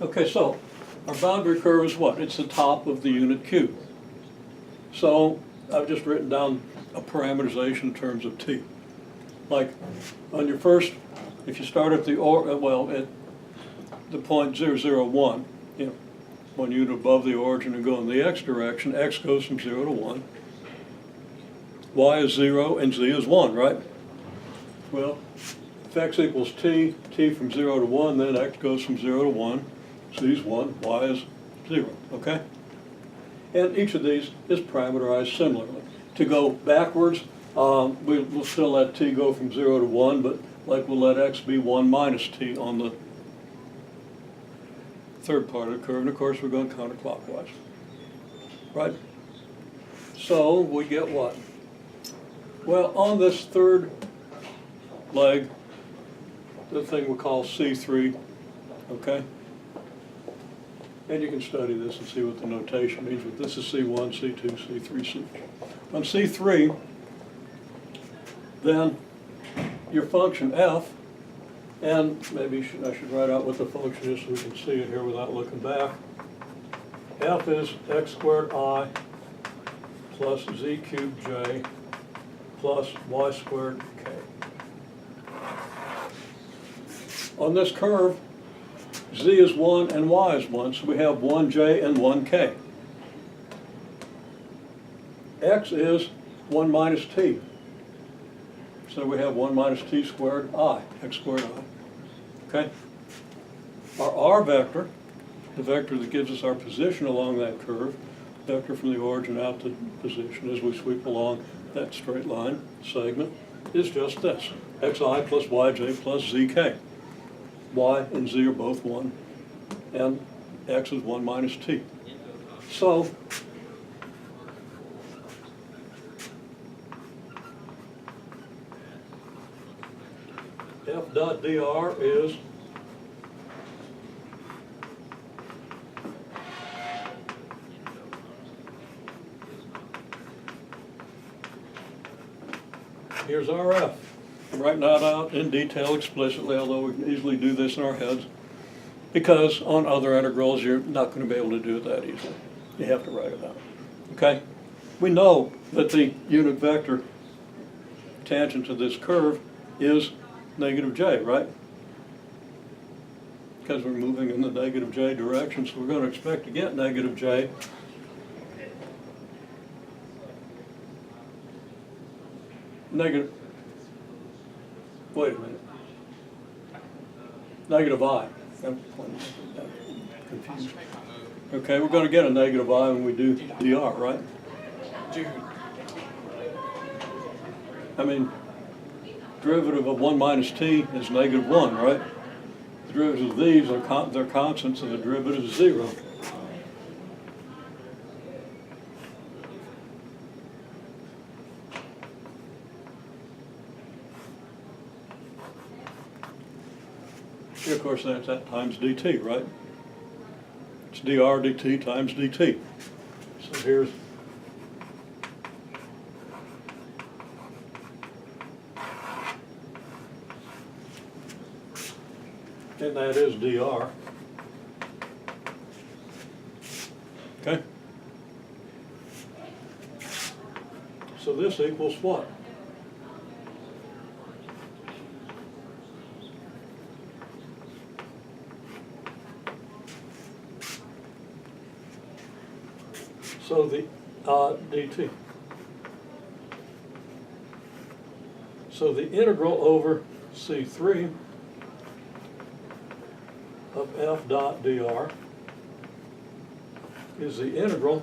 Okay, so our boundary curve is what? It's the top of the unit cube. So I've just written down a parameterization in terms of t. Like on your first, if you start at the at the point 0, 0, 1, you know, 1 unit above the origin and go in the x direction, x goes from 0 to 1. Y is 0 and z is 1, right? Well, if x equals t, t from 0 to 1, then x goes from 0 to 1, z is 1, y is 0, okay? And each of these is parameterized similarly. To go backwards, we'll still let t go from 0 to 1, but like we'll let x be 1 minus t on the third part of the curve, and of course we're going counterclockwise, right? So we get what? Well, on this third leg, the thing we call C3, okay? And you can study this and see what the notation means, but this is C1, C2, C3, C4. On C3, then your function f, and maybe I should write out what the function is so we can see it here without looking back. F is x squared I plus z cubed j plus y squared k. On this curve, z is 1 and y is 1, so we have 1j and 1k. X is 1 minus t, so we have 1 minus t squared I, x squared I. Okay? Our r vector, the vector that gives us our position along that curve, vector from the origin out to position as we sweep along that straight line segment, is just this, xi plus yj plus zk. Y and z are both 1, and x is 1 minus t. So, f dot dr is here's our f. I'm writing that out in detail explicitly, although we can easily do this in our heads, because on other integrals you're not going to be able to do it that easily. You have to write it out. Okay? We know that the unit vector tangent to this curve is negative j, right? Because we're moving in the negative j direction, so we're going to expect to get negative j. Negative, wait a minute. Negative I. I'm confused. Okay, we're going to get a negative I when we do dr, right? I mean, derivative of 1 minus t is negative 1, right? The derivatives of these are they're constants, and the derivative is 0. Of course, that's that times dt, right? It's dr dt times dt. So here's and that is dr. Okay? So this equals what? So the dt. So the integral over C3 of f dot dr is the integral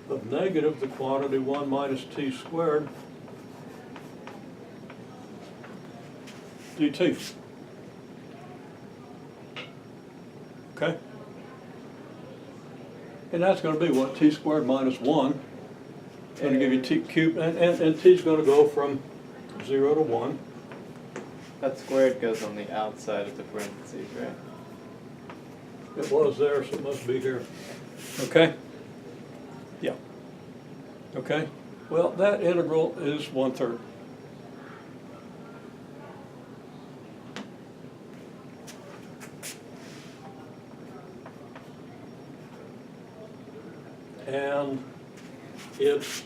of negative the quantity 1 minus t squared dt. Okay? And that's going to be what? T squared minus 1. It's going to give you t cubed, and t is going to go from 0 to 1. That squared goes on the outside of the parentheses, right? It was there, so it must be here. Okay? Yeah. Okay? Well, that integral is 1/3. and it's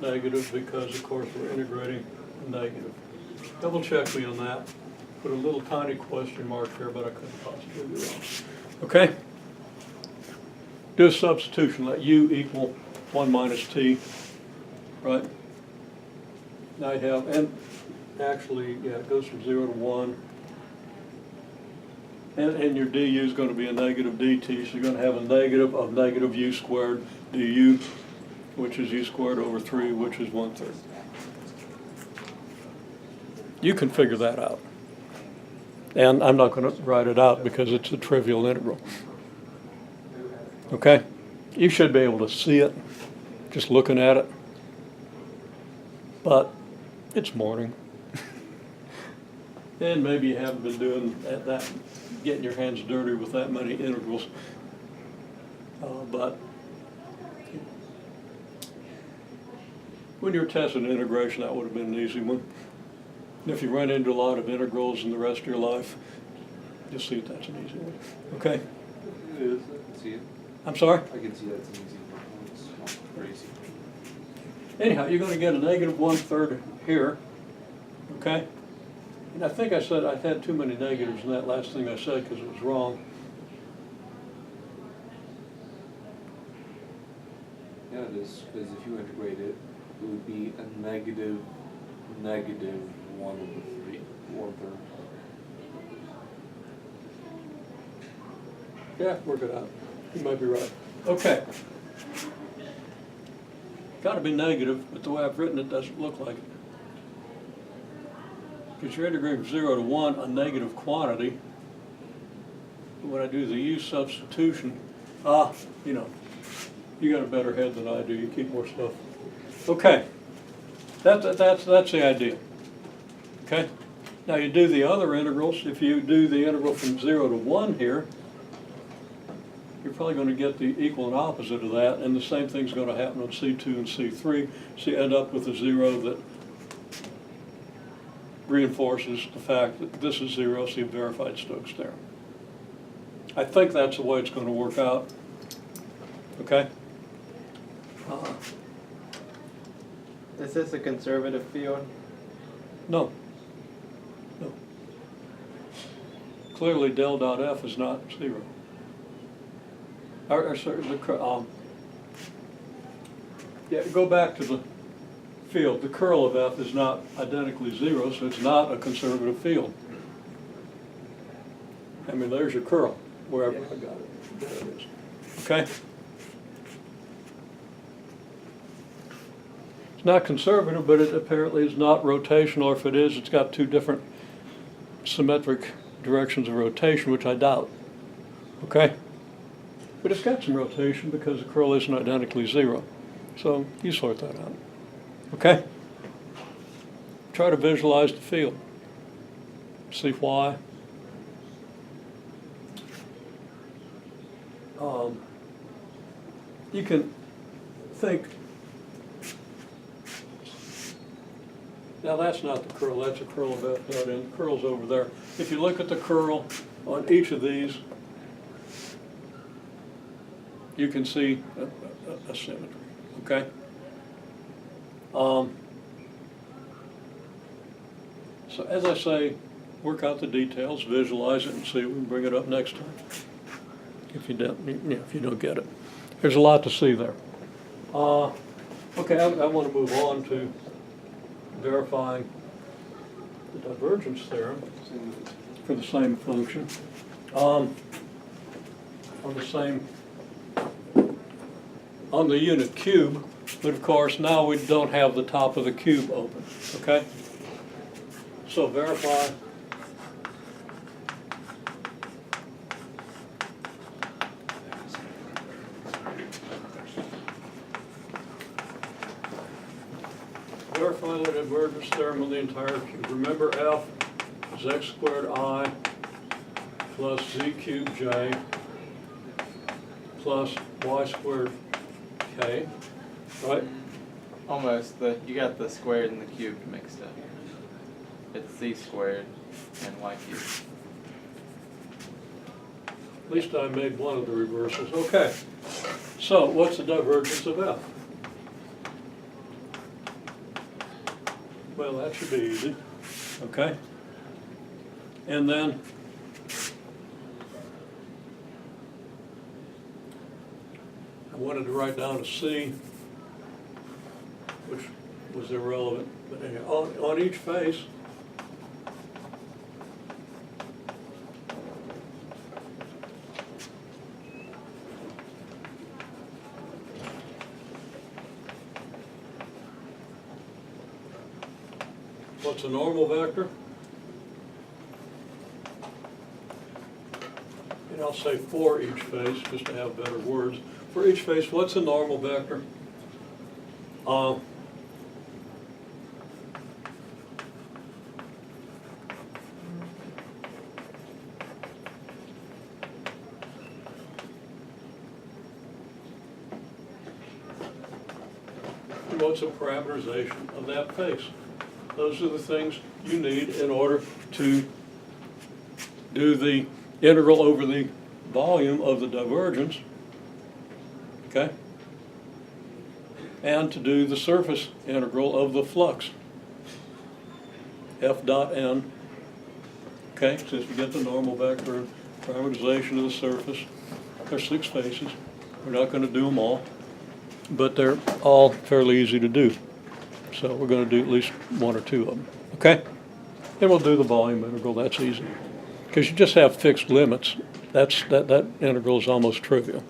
negative because, of course, we're integrating a negative. Double check me on that. Put a little tiny question mark here, but I couldn't possibly be wrong. Okay? Do a substitution. Let u equal 1 minus t, right? Now you have, and actually, yeah, it goes from 0 to 1. And your du is going to be a negative dt, so you're going to have a negative of negative u squared du, which is u squared over 3, which is 1/3. You can figure that out. And I'm not going to write it out because it's a trivial integral. Okay? You should be able to see it just looking at it. But it's morning. And maybe you haven't been doing that, getting your hands dirty with that many integrals. But when you're testing integration, that would have been an easy one. If you run into a lot of integrals in the rest of your life, you'll see that's an easy one. Okay? It is, I can see it. I'm sorry? I can see that's an easy one. It's not crazy. Anyhow, you're going to get a negative 1/3 here. Okay? And I think I said I had too many negatives in that last thing I said because it was wrong. Yeah, it is, because if you integrate it, it would be a negative 1/3. Yeah, work it out. You might be right. Okay. Got to be negative, but the way I've written it doesn't look like it. Because you're integrating from 0 to 1, a negative quantity. When I do the u substitution, you know, you got a better head than I do. You keep more stuff. Okay. That's the idea. Okay? Now you do the other integrals. If you do the integral from 0 to 1 here, you're probably going to get the equal and opposite of that, and the same thing's going to happen on C2 and C3, so you end up with a 0 that reinforces the fact that this is 0, so you've verified Stokes' theorem. I think that's the way it's going to work out. Okay? Is this a conservative field? No. No. Clearly del dot F is not 0. Yeah, go back to the field. The curl of F is not identically 0, so it's not a conservative field. I mean, there's your curl, wherever I got it. There it is. Okay? It's not conservative, but it apparently is not rotational, or if it is, it's got two different symmetric directions of rotation, which I doubt. Okay? But it's got some rotation because the curl isn't identically 0. So you sort that out. Okay? Try to visualize the field. See why. You can think, now that's not the curl, that's a curl of F dot N. The curl's over there. If you look at the curl on each of these, you can see a symmetry, okay? So as I say, work out the details, visualize it, and see if we can bring it up next time. If you don't get it. There's a lot to see there. Okay, I want to move on to verifying the divergence theorem for the same function. On the unit cube, but of course now we don't have the top of the cube open, okay? So verify the divergence theorem on the entire cube. Remember F is x squared I plus z cubed j plus y squared k, right? Almost. You got the squared and the cubed mixed up. It's z squared and y cubed. At least I made one of the reversals. Okay. So what's the divergence of F? Well, that should be easy, okay? And then I wanted to write down a C, which was irrelevant, but anyway, on each face, what's a normal vector? And I'll say for each face, just to have better words. For each face, what's a normal vector? And what's a parameterization of that face? Those are the things you need in order to do the integral over the volume of the divergence, okay? And to do the surface integral of the flux, F dot N, okay? Since we get the normal vector and parameterization of the surface, there's 6 faces. We're not going to do them all, but they're all fairly easy to do. So we're going to do at least 1 or 2 of them, okay? Then we'll do the volume integral, that's easy. Because you just have fixed limits, that integral is almost trivial.